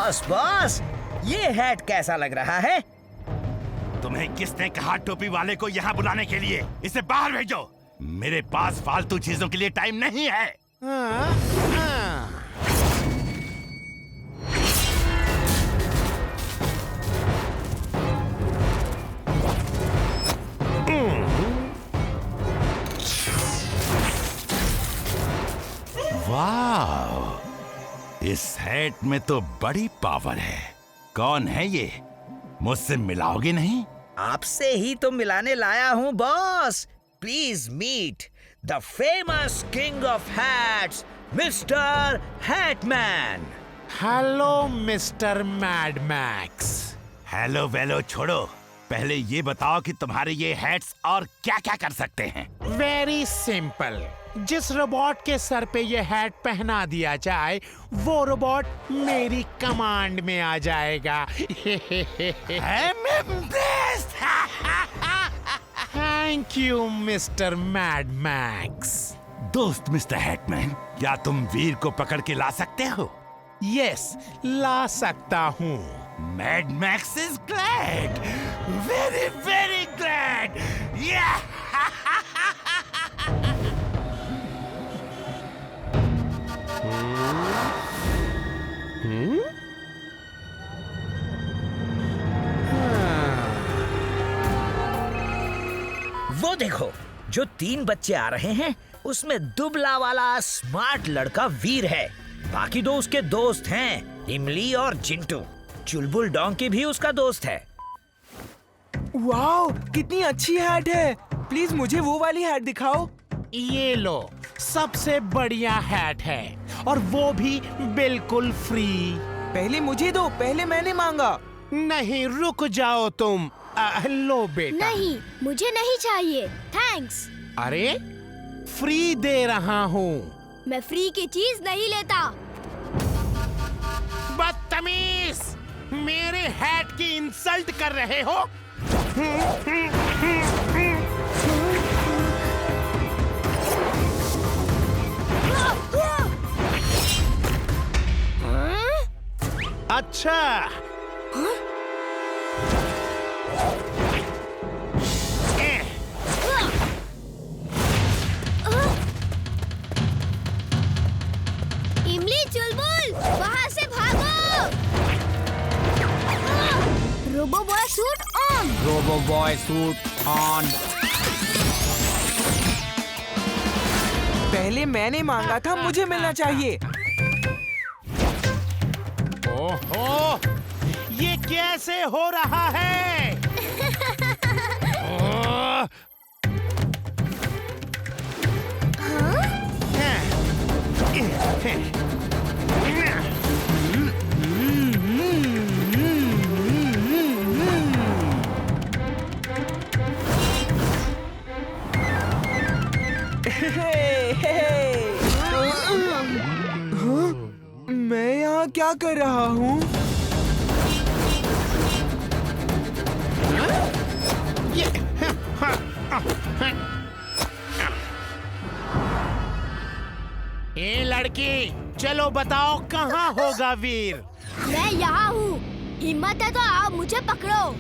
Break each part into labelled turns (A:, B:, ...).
A: Boss boss, ये hat कैसा लग रहा है?
B: तुम्हें किसने कहा टोपी वाले को यहाँ बुलाने के लिए? इसे बाहर भेजो। मेरे पास फालतू चीजों के लिए टाइम नहीं है। वाह, इस हैट में तो बड़ी पावर है। कौन है ये? मुझसे मिलाओगे नहीं?
A: आपसे ही तो मिलाने लाया हूँ boss. Please meet the famous king of hats, mister Hatman.
C: Hello mister Mad Max.
B: Hello वेलो छोड़ो, पहले ये बताओ कि तुम्हारे ये हैट्स और क्या क्या कर सकते हैं।
C: वेरी सिंपल, जिस रोबोट के सर पे ये हैट पहना दिया जाए वो रोबोट मेरी कमांड में आ जाएगा। Thank you mister Mad max.
B: दोस्त मिस्टर हैटमैन, क्या तुम वीर को पकड़ के ला सकते हो?
C: यस, ला सकता हूँ।
B: Mad max is glad, very very glad.
A: वो देखो, जो 3 बच्चे आ रहे हैं उसमें दुबला वाला स्मार्ट लड़का वीर है। बाकी 2 उसके दोस्त हैं, इमली और चिंटू। चुलबुल डोंकी भी उसका दोस्त है।
D: वाओ, कितनी अच्छी हैट है। प्लीज मुझे वो वाली हैट दिखाओ।
C: ये लो, सबसे बढ़िया हैट है और वो भी बिल्कुल फ्री।
D: पहले मुझे दो, पहले मैंने मांगा।
C: नहीं, रुक जाओ तुम। लो बेटा।
E: नहीं, मुझे नहीं चाहिए, थैंक्स।
C: अरे, फ्री दे रहा हूँ।
E: मैं फ्री की चीज नहीं लेता।
C: बदतमीज, मेरे हैट की इंसल्ट कर रहे हो? अच्छा।
E: इमली, चुलबुल, वहाँ से भागो। Robo boy suit on.
D: Robo boy suit on. पहले मैंने मांगा था, मुझे मिलना चाहिए।
C: ओहो, ये कैसे हो रहा है?
D: मैं यहाँ क्या कर रहा हूँ? ये लड़की, चलो बताओ कहाँ होगा वीर?
E: मैं यहाँ हूँ। हिम्मत है तो आप मुझे पकड़ो।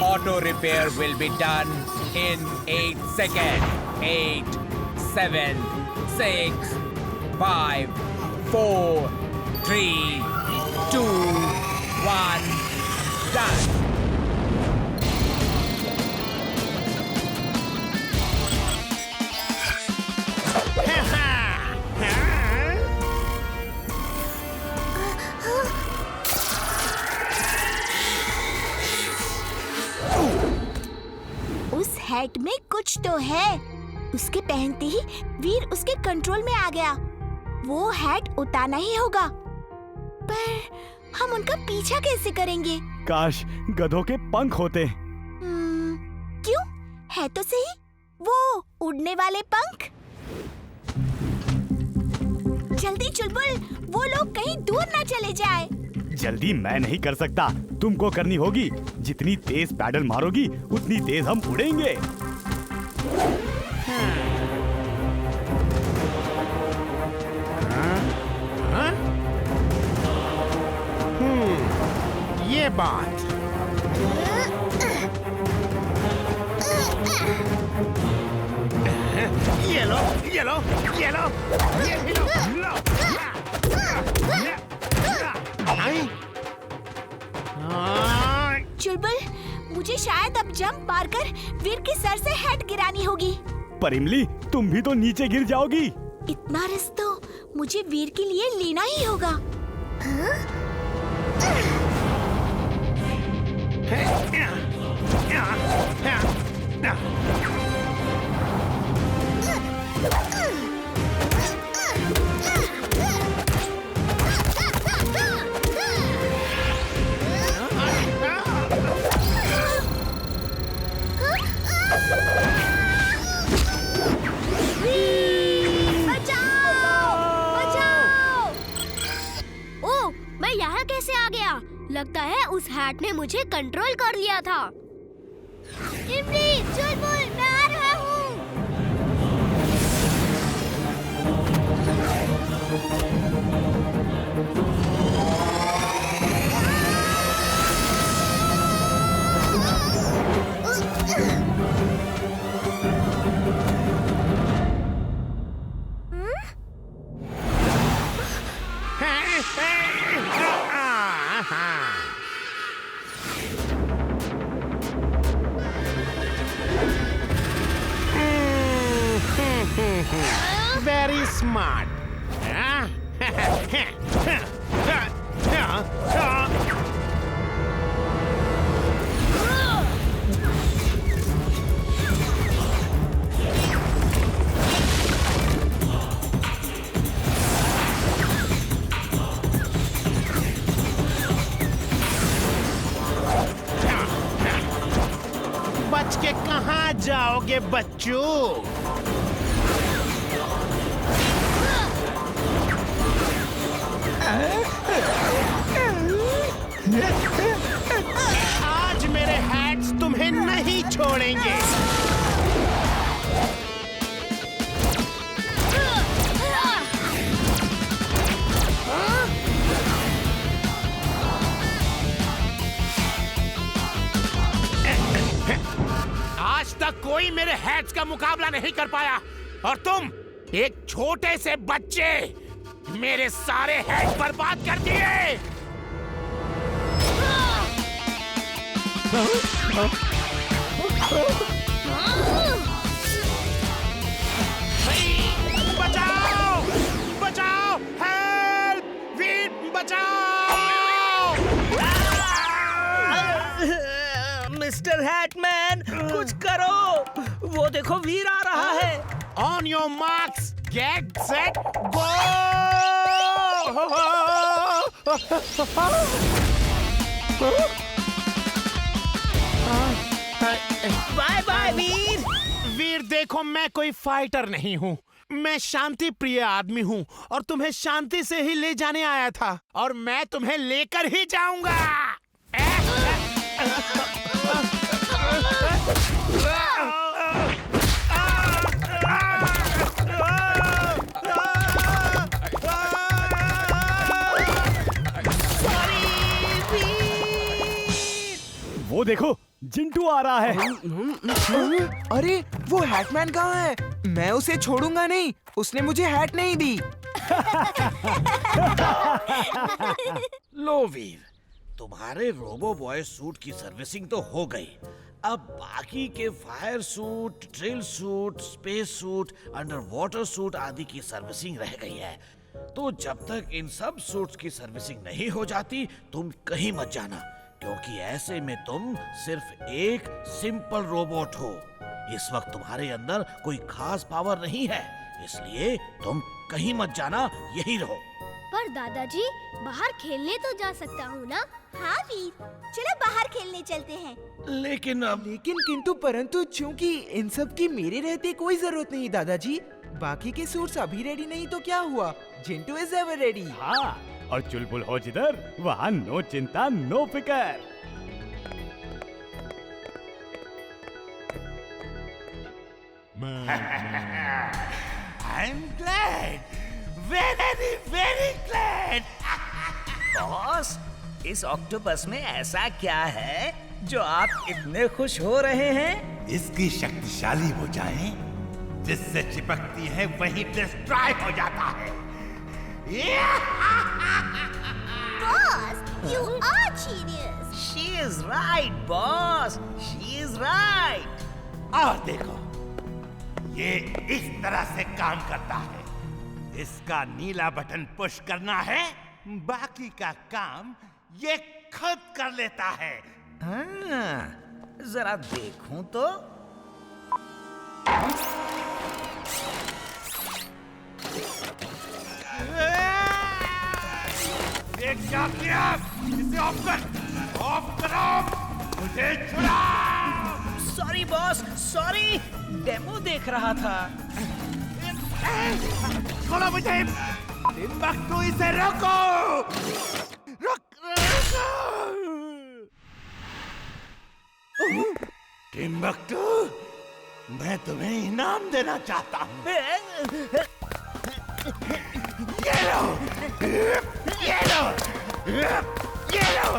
F: Auto repair will be done in 8 seconds. 8, 7, 6, 5, 4, 3, 2, 1, done.
E: उस हैट में कुछ तो है। उसके पहनते ही वीर उसके कंट्रोल में आ गया। वो हैट उतारना ही होगा। पर हम उनका पीछा कैसे करेंगे?
G: काश गधों के पंख होते।
E: क्यों? है तो सही वो उड़ने वाले पंख। जल्दी चुलबुल, वो लोग कहीं दूर ना चले जाए।
G: जल्दी मैं नहीं कर सकता, तुमको करनी होगी। जितनी तेज पैडल मारोगी उतनी तेज हम उड़ेंगे।
C: ये बात। ये लो, ये लो, ये लो, ये लो, लो।
E: चुलबुल, मुझे शायद अब जंप मारकर वीर के सर से हैट गिरानी होगी।
G: पर इमली, तुम भी तो नीचे गिर जाओगी।
E: इतना रिस्क तो मुझे वीर के लिए लेना ही होगा। कैसे आ गया? लगता है उस हैट ने मुझे कंट्रोल कर लिया था। इमली, चुलबुल, मैं आ रहा हूँ।
C: Very smart. बच के कहाँ जाओगे बच्चों? आज मेरे हैट्स तुम्हें नहीं छोड़ेंगे। आज तक कोई मेरे हैट्स का मुकाबला नहीं कर पाया और तुम एक छोटे से बच्चे मेरे सारे हैट बर्बाद कर दिए। बचाओ, बचाओ, हेल्प, वीर, बचाओ।
A: मिस्टर हैटमैन, कुछ करो। वो देखो वीर आ रहा है।
C: On your marks, get set, go!
A: Bye bye Veer.
C: Veer देखो, मैं कोई फाइटर नहीं हूँ। मैं शांति प्रिय आदमी हूँ और तुम्हें शांति से ही ले जाने आया था और मैं तुम्हें लेकर ही जाऊंगा।
G: वो देखो, जिंटू आ रहा है।
H: अरे वो हैटमैन कहाँ है? मैं उसे छोड़ूंगा नहीं, उसने मुझे हैट नहीं दी।
C: लो वीर, तुम्हारे रोबो बॉय सूट की सर्विसिंग तो हो गई। अब बाकी के fire suit, drill suit, space suit, under water suit आदि की सर्विसिंग रह गई है। तो जब तक इन सब सूट्स की सर्विसिंग नहीं हो जाती, तुम कहीं मत जाना, क्योंकि ऐसे में तुम सिर्फ एक सिंपल रोबोट हो। इस वक्त तुम्हारे अंदर कोई खास पावर नहीं है, इसलिए तुम कहीं मत जाना, यही रहो।
I: पर दादाजी, बाहर खेलने तो जा सकता हूँ ना?
E: हाँ वीर, चलो बाहर खेलने चलते हैं।
C: लेकिन अब
H: लेकिन किंतु परंतु, चूंकि इन सब की मेरे रहते कोई जरूरत नहीं दादाजी। बाकी के सूट्स अभी रेडी नहीं तो क्या हुआ? Jintu is ever ready.
G: हाँ, और चुलबुल हो जिधर वहाँ नो चिंता नो फिकर।
B: I'm glad, very glad.
A: Boss, इस ऑक्टोपस में ऐसा क्या है जो आप इतने खुश हो रहे हैं?
B: इसकी शक्तिशाली हो जाए, जिससे चिपकती है वही डिस्ट्रॉय हो जाता है।
E: Boss, you are genius.
A: She is right, boss. She is right.
B: और देखो, ये इस तरह से काम करता है। इसका नीला बटन पुश करना है, बाकी का काम ये खुद कर लेता है।
A: हाँ, जरा देखूं तो।
B: ये क्या किया? इसे ऑफ कर, ऑफ करो, मुझे छुड़ाओ।
A: सॉरी बॉस, सॉरी, डेमो देख रहा था।
B: छोड़ो मुझे, टिम्बक्टू, इसे रोको, रोको। टिम्बक्टू, मैं तुम्हें इनाम देना चाहता हूँ। ये लो, ये लो, ये लो।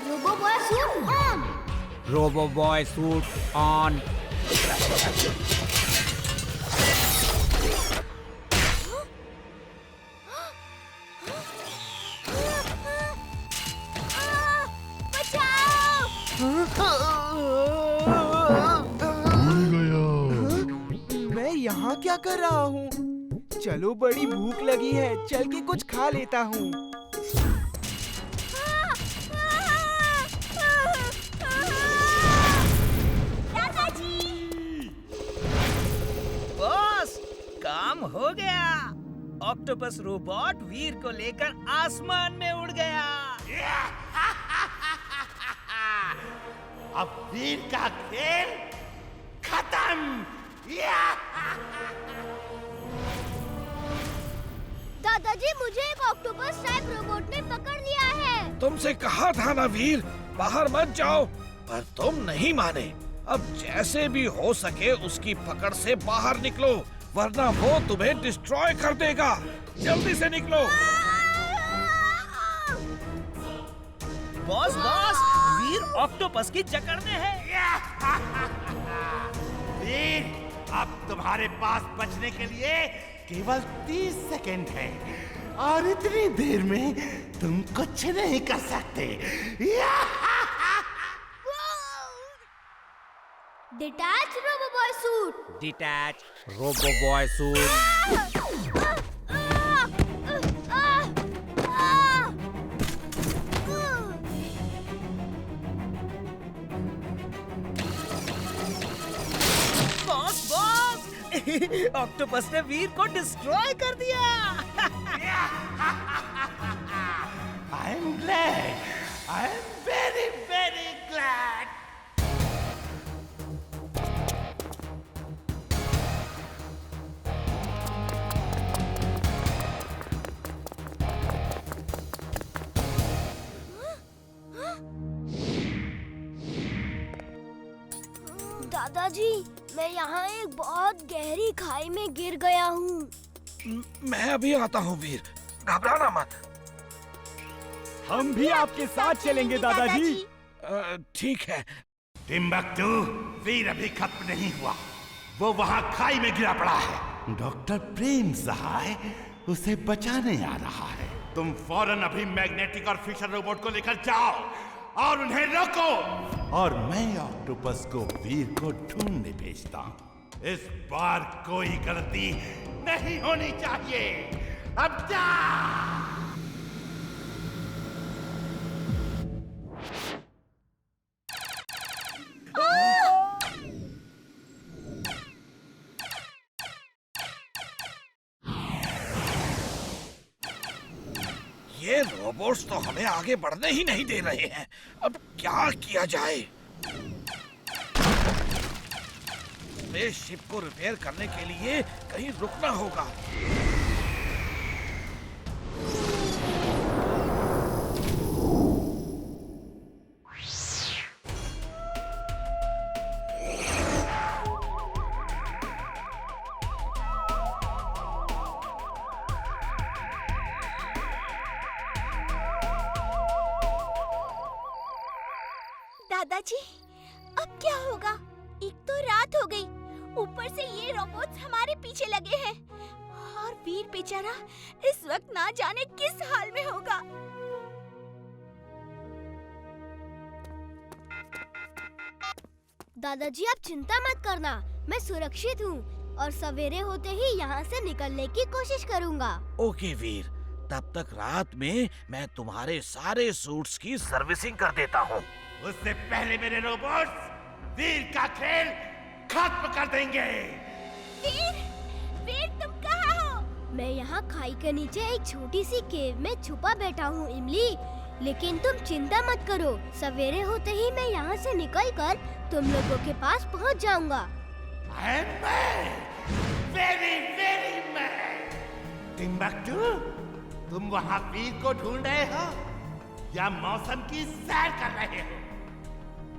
I: Robo boy suit on.
F: Robo boy suit on.
H: मैं यहाँ क्या कर रहा हूँ? चलो, बड़ी भूख लगी है, चल के कुछ खा लेता हूँ।
A: बॉस, काम हो गया। ऑक्टोपस रोबोट वीर को लेकर आसमान में उड़ गया।
B: अब वीर का खेल खत्म।
I: दादाजी, मुझे एक ऑक्टोपस टाइप रोबोट ने पकड़ लिया है।
C: तुमसे कहा था ना वीर, बाहर मत जाओ, पर तुम नहीं माने। अब जैसे भी हो सके उसकी पकड़ से बाहर निकलो, वरना वो तुम्हें डिस्ट्रॉय कर देगा। जल्दी से निकलो।
A: बॉस, वीर ऑक्टोपस की जकड़ में है।
B: वीर, अब तुम्हारे पास बचने के लिए केवल 30 सेकंड है, और इतनी देर में तुम कुछ नहीं कर सकते।
I: Detach robo boy suit.
F: Detach robo boy suit.
A: Boss, octopus ने वीर को डिस्ट्रॉय कर दिया।
B: I am glad. I am very glad.
I: दादाजी, मैं यहाँ एक बहुत गहरी खाई में गिर गया हूँ।
C: मैं अभी आता हूँ वीर, घबराना मत।
G: हम भी आपके साथ चलेंगे दादाजी।
C: ठीक है।
B: टिम्बकटू, वीर अभी खत्म नहीं हुआ, वो वहाँ खाई में गिरा पड़ा है। डॉक्टर प्रेम सहाय उसे बचाने आ रहा है। तुम फौरन अभी मैग्नेटिक और फिशर रोबोट को लेकर जाओ और उन्हें रोको, और मैं ऑक्टोपस को वीर को ढूंढने भेजता हूँ। इस बार कोई गलती नहीं होनी चाहिए। अब जा।
C: ये रोबोट्स तो हमें आगे बढ़ने ही नहीं दे रहे हैं। अब क्या किया जाए? स्पेसशिप को रिपेयर करने के लिए कहीं रुकना होगा।
E: दादाजी, अब क्या होगा? एक तो रात हो गई, ऊपर से ये रोबोट्स हमारे पीछे लगे हैं और वीर बेचारा इस वक्त ना जाने किस हाल में होगा।
I: दादाजी, आप चिंता मत करना, मैं सुरक्षित हूँ और सवेरे होते ही यहाँ से निकलने की कोशिश करूँगा।
C: ओके वीर, तब तक रात में मैं तुम्हारे सारे सूट्स की सर्विसिंग कर देता हूँ।
B: उससे पहले मेरे रोबोट्स वीर का खेल खत्म कर देंगे।
E: वीर, वीर तुम कहाँ हो?
I: मैं यहाँ खाई के नीचे एक छोटी सी केव में छुपा बैठा हूँ इमली, लेकिन तुम चिंता मत करो, सवेरे होते ही मैं यहाँ से निकलकर तुम लोगों के पास पहुँच जाऊँगा।
B: टिम्बकटू, तुम वहाँ वीर को ढूंढ रहे हो या मौसम की सैर कर रहे हो?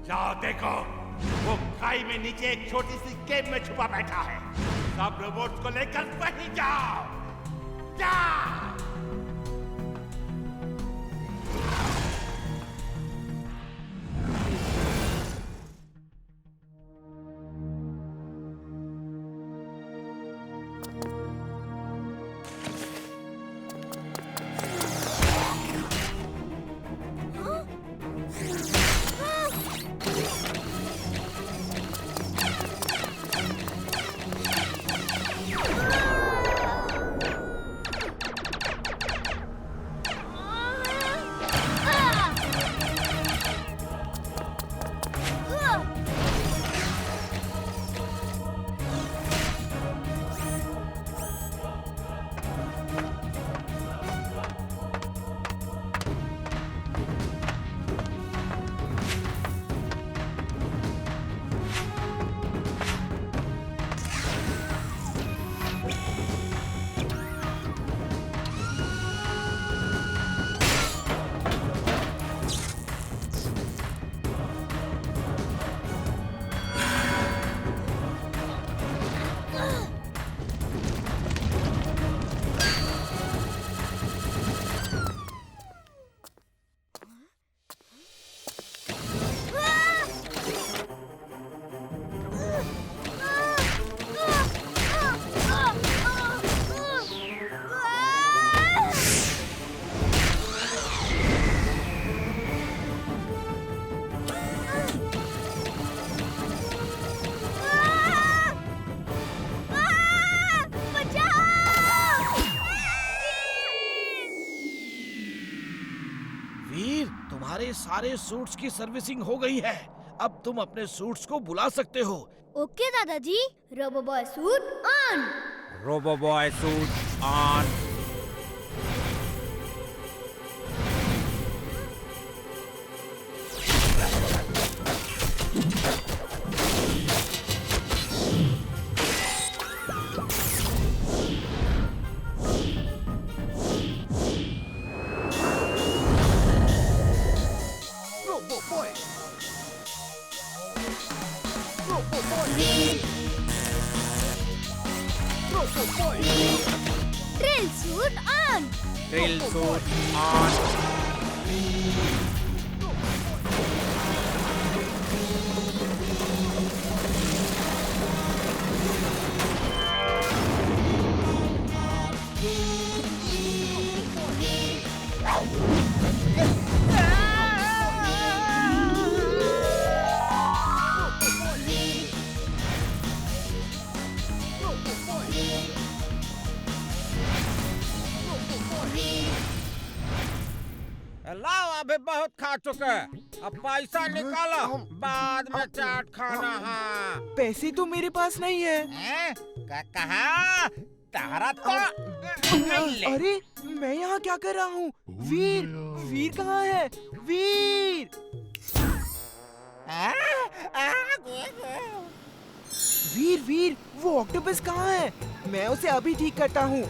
B: जाओ देखो, वो खाई में नीचे एक छोटी सी केव में छुपा बैठा है। सब रोबोट्स को लेकर वहीं जाओ। जाओ।
C: तुम्हारे सारे सूट्स की सर्विसिंग हो गई है। अब तुम अपने सूट्स को बुला सकते हो।
I: ओके दादाजी, robo boy suit on.
F: Robo boy suit on.
I: Drill suit on.
F: Drill suit on. लाओ, अभी बहुत खा चुके, अब पैसा निकालो, बाद में चाट खाना है।
H: पैसे तो मेरे पास नहीं है।
D: हैं? कहा तारा तो
H: अरे मैं यहाँ क्या कर रहा हूँ? वीर, वीर कहाँ है? वीर, वीर, वीर, वो ऑक्टोपस कहाँ है? मैं उसे अभी ठीक करता हूँ।